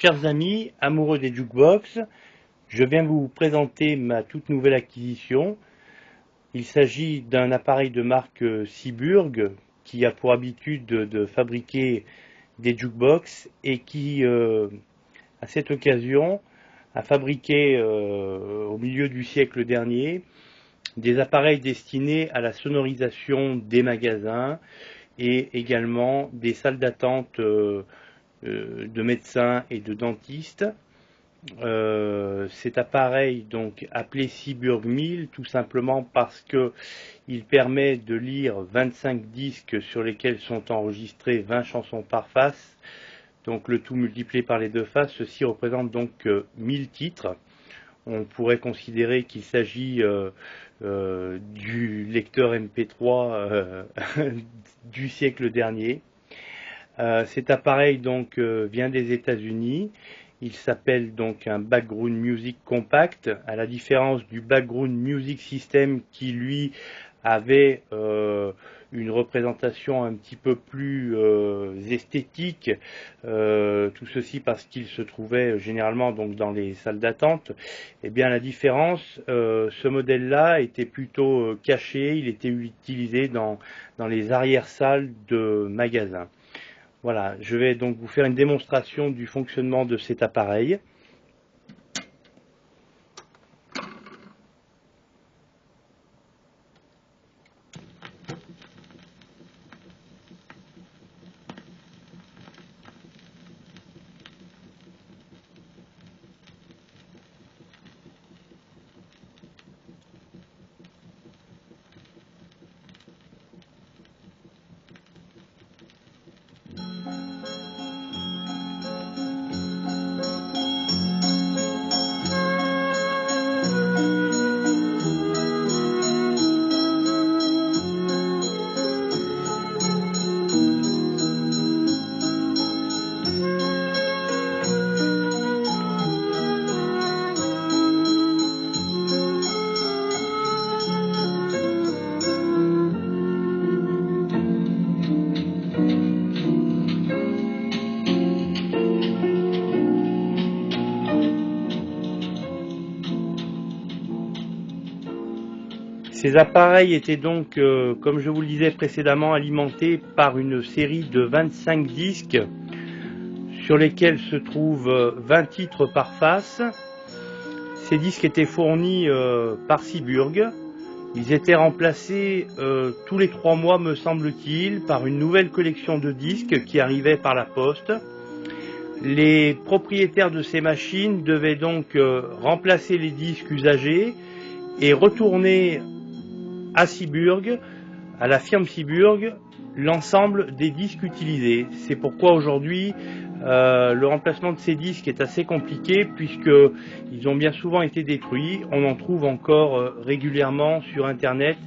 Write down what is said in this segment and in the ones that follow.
Chers amis, amoureux des jukebox, je viens vous présenter ma toute nouvelle acquisition. Il s'agit d'un appareil de marque Seeburg qui a pour habitude de fabriquer des jukebox et qui, à cette occasion, a fabriqué au milieu du siècle dernier des appareils destinés à la sonorisation des magasins et également des salles d'attente de médecins et de dentistes. Cet appareil donc appelé Seeburg 1000 tout simplement parce que il permet de lire 25 disques sur lesquels sont enregistrées 20 chansons par face, donc le tout multiplié par les deux faces. Ceci représente donc 1000 titres. On pourrait considérer qu'il s'agit du lecteur MP3 du siècle dernier. Cet appareil donc vient des États-Unis. Il s'appelle donc un Background Music Compact, à la différence du Background Music System qui lui avait une représentation un petit peu plus esthétique, tout ceci parce qu'il se trouvait généralement donc dans les salles d'attente. Eh bien la différence, ce modèle-là était plutôt caché, il était utilisé dans les arrière-salles de magasins. Voilà, je vais donc vous faire une démonstration du fonctionnement de cet appareil. Ces appareils étaient donc, comme je vous le disais précédemment, alimentés par une série de 25 disques sur lesquels se trouvent 20 titres par face. Ces disques étaient fournis par Seeburg. Ils étaient remplacés tous les 3 mois, me semble-t-il, par une nouvelle collection de disques qui arrivait par la poste. Les propriétaires de ces machines devaient donc remplacer les disques usagés et retourner à Seeburg, à la firme Seeburg, l'ensemble des disques utilisés. C'est pourquoi aujourd'hui le remplacement de ces disques est assez compliqué puisqu'ils ont bien souvent été détruits. On en trouve encore régulièrement sur internet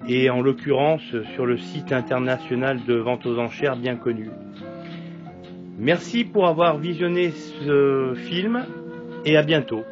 et en l'occurrence sur le site international de vente aux enchères bien connu. Merci pour avoir visionné ce film et à bientôt.